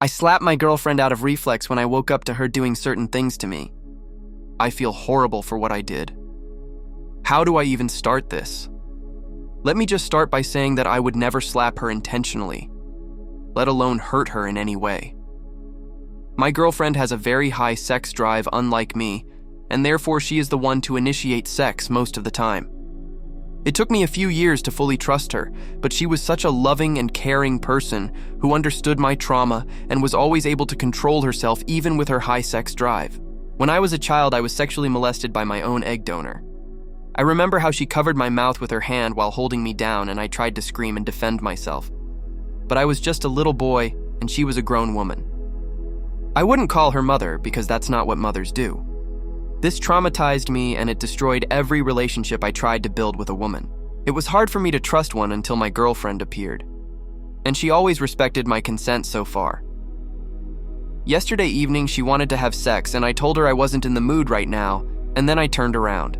I slapped my girlfriend out of reflex when I woke up to her doing certain things to me. I feel horrible for what I did. How do I even start this? Let me just start by saying that I would never slap her intentionally, let alone hurt her in any way. My girlfriend has a very high sex drive, unlike me, and therefore she is the one to initiate sex most of the time. It took me a few years to fully trust her, but she was such a loving and caring person who understood my trauma and was always able to control herself even with her high sex drive. When I was a child, I was sexually molested by my own egg donor. I remember how she covered my mouth with her hand while holding me down, and I tried to scream and defend myself. But I was just a little boy, and she was a grown woman. I wouldn't call her mother because that's not what mothers do. This traumatized me, and it destroyed every relationship I tried to build with a woman. It was hard for me to trust one until my girlfriend appeared. And she always respected my consent so far. Yesterday evening, she wanted to have sex, and I told her I wasn't in the mood right now, and then I turned around.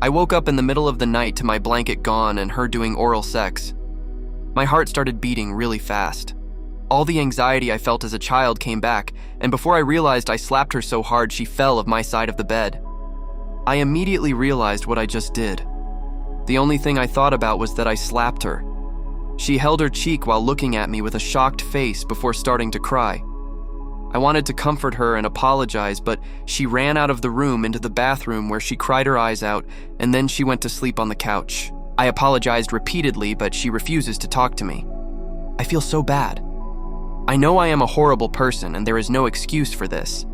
I woke up in the middle of the night to my blanket gone and her doing oral sex. My heart started beating really fast. All the anxiety I felt as a child came back, and before I realized, I slapped her so hard she fell off my side of the bed. I immediately realized what I just did. The only thing I thought about was that I slapped her. She held her cheek while looking at me with a shocked face before starting to cry. I wanted to comfort her and apologize, but she ran out of the room into the bathroom where she cried her eyes out, and then she went to sleep on the couch. I apologized repeatedly, but she refuses to talk to me. I feel so bad. I know I am a horrible person and there is no excuse for this.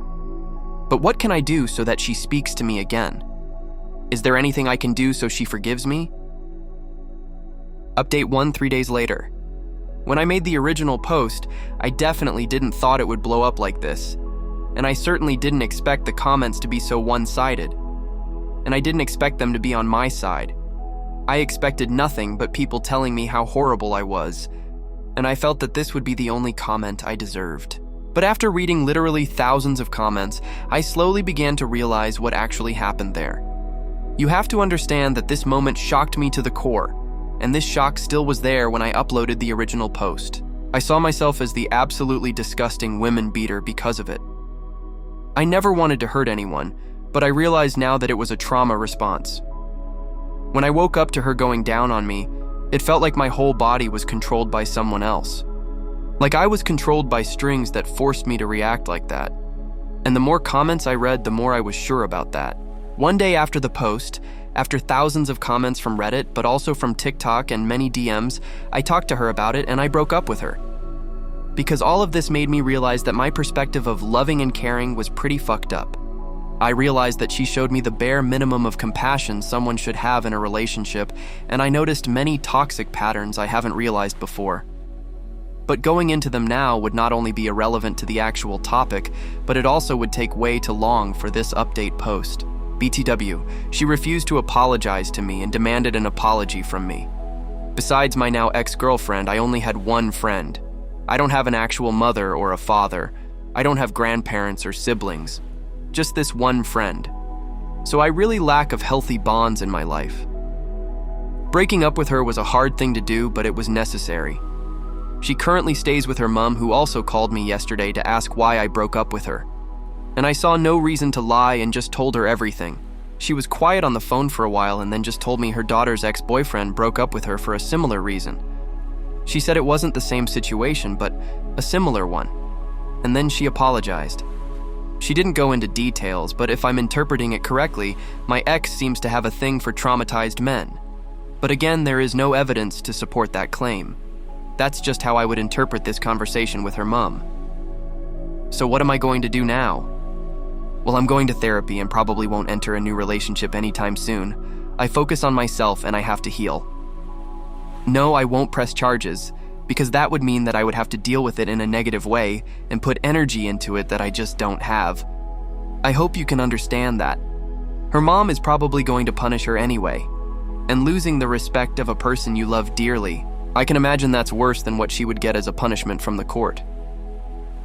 But what can I do so that she speaks to me again? Is there anything I can do so she forgives me? Update 1 3 days later. When I made the original post, I definitely didn't thought it would blow up like this. And I certainly didn't expect the comments to be so one-sided. And I didn't expect them to be on my side. I expected nothing but people telling me how horrible I was, and I felt that this would be the only comment I deserved. But after reading literally thousands of comments, I slowly began to realize what actually happened there. You have to understand that this moment shocked me to the core, and this shock still was there when I uploaded the original post. I saw myself as the absolutely disgusting women beater because of it. I never wanted to hurt anyone, but I realized now that it was a trauma response. When I woke up to her going down on me, it felt like my whole body was controlled by someone else. Like I was controlled by strings that forced me to react like that. And the more comments I read, the more I was sure about that. One day after the post, after thousands of comments from Reddit, but also from TikTok and many DMs, I talked to her about it and I broke up with her. Because all of this made me realize that my perspective of loving and caring was pretty fucked up. I realized that she showed me the bare minimum of compassion someone should have in a relationship, and I noticed many toxic patterns I haven't realized before. But going into them now would not only be irrelevant to the actual topic, but it also would take way too long for this update post. BTW, she refused to apologize to me and demanded an apology from me. Besides my now ex-girlfriend, I only had one friend. I don't have an actual mother or a father. I don't have grandparents or siblings. Just this one friend. So I really lack of healthy bonds in my life. Breaking up with her was a hard thing to do, but it was necessary. She currently stays with her mom, who also called me yesterday to ask why I broke up with her. And I saw no reason to lie and just told her everything. She was quiet on the phone for a while and then just told me her daughter's ex-boyfriend broke up with her for a similar reason. She said it wasn't the same situation, but a similar one. And then she apologized. She didn't go into details, but if I'm interpreting it correctly, my ex seems to have a thing for traumatized men. But again, there is no evidence to support that claim. That's just how I would interpret this conversation with her mom. So what am I going to do now? Well, I'm going to therapy and probably won't enter a new relationship anytime soon. I focus on myself and I have to heal. No, I won't press charges, because that would mean that I would have to deal with it in a negative way and put energy into it that I just don't have. I hope you can understand that. Her mom is probably going to punish her anyway, and losing the respect of a person you love dearly, I can imagine that's worse than what she would get as a punishment from the court.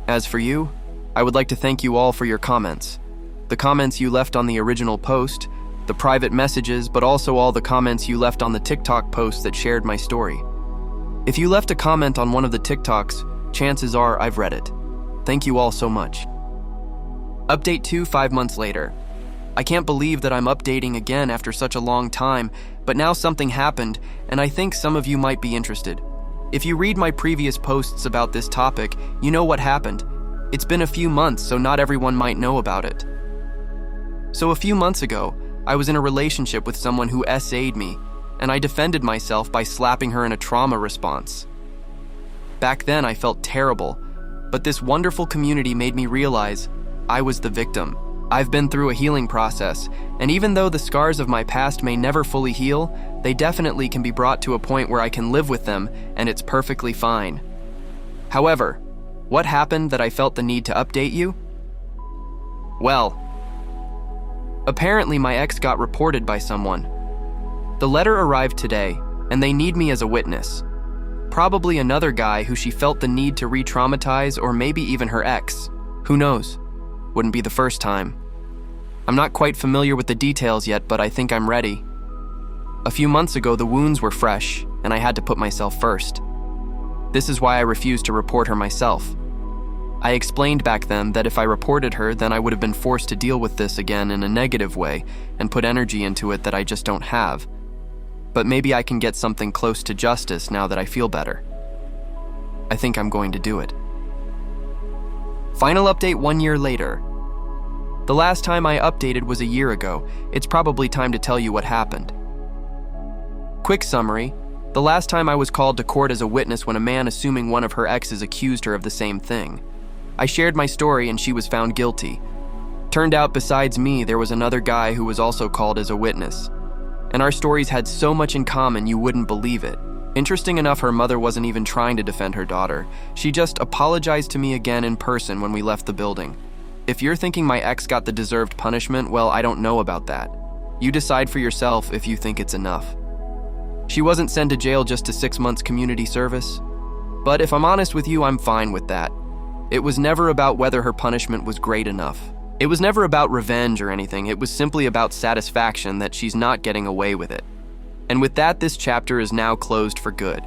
As for you, I would like to thank you all for your comments. The comments you left on the original post, the private messages, but also all the comments you left on the TikTok post that shared my story. If you left a comment on one of the TikToks, chances are I've read it. Thank you all so much. Update 2 5 months later. I can't believe that I'm updating again after such a long time, but now something happened, and I think some of you might be interested. If you read my previous posts about this topic, you know what happened. It's been a few months, so not everyone might know about it. So a few months ago, I was in a relationship with someone who SA'd me, and I defended myself by slapping her in a trauma response. Back then, I felt terrible, but this wonderful community made me realize I was the victim. I've been through a healing process, and even though the scars of my past may never fully heal, they definitely can be brought to a point where I can live with them, and it's perfectly fine. However, what happened that I felt the need to update you? Well, apparently my ex got reported by someone. The letter arrived today, and they need me as a witness. Probably another guy who she felt the need to re-traumatize, or maybe even her ex. Who knows? Wouldn't be the first time. I'm not quite familiar with the details yet, but I think I'm ready. A few months ago, the wounds were fresh, and I had to put myself first. This is why I refused to report her myself. I explained back then that if I reported her, then I would have been forced to deal with this again in a negative way and put energy into it that I just don't have. But maybe I can get something close to justice now that I feel better. I think I'm going to do it. Final update 1 year later. The last time I updated was a year ago. It's probably time to tell you what happened. Quick summary. The last time I was called to court as a witness when a man assuming one of her exes accused her of the same thing. I shared my story and she was found guilty. Turned out besides me, there was another guy who was also called as a witness. And our stories had so much in common you wouldn't believe it. Interesting enough, her mother wasn't even trying to defend her daughter. She just apologized to me again in person when we left the building. If you're thinking my ex got the deserved punishment, well, I don't know about that. You decide for yourself if you think it's enough. She wasn't sent to jail, just to 6 months community service. But if I'm honest with you, I'm fine with that. It was never about whether her punishment was great enough. It was never about revenge or anything. It was simply about satisfaction that she's not getting away with it. And with that, this chapter is now closed for good.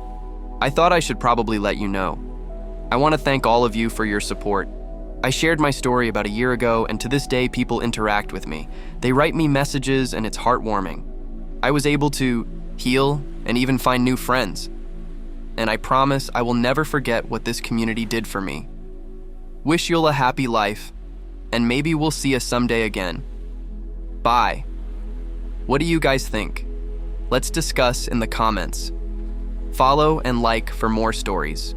I thought I should probably let you know. I want to thank all of you for your support. I shared my story about a year ago, and to this day, people interact with me. They write me messages, and it's heartwarming. I was able to heal and even find new friends. And I promise I will never forget what this community did for me. Wish you a happy life, and maybe we'll see us someday again. Bye. What do you guys think? Let's discuss in the comments. Follow and like for more stories.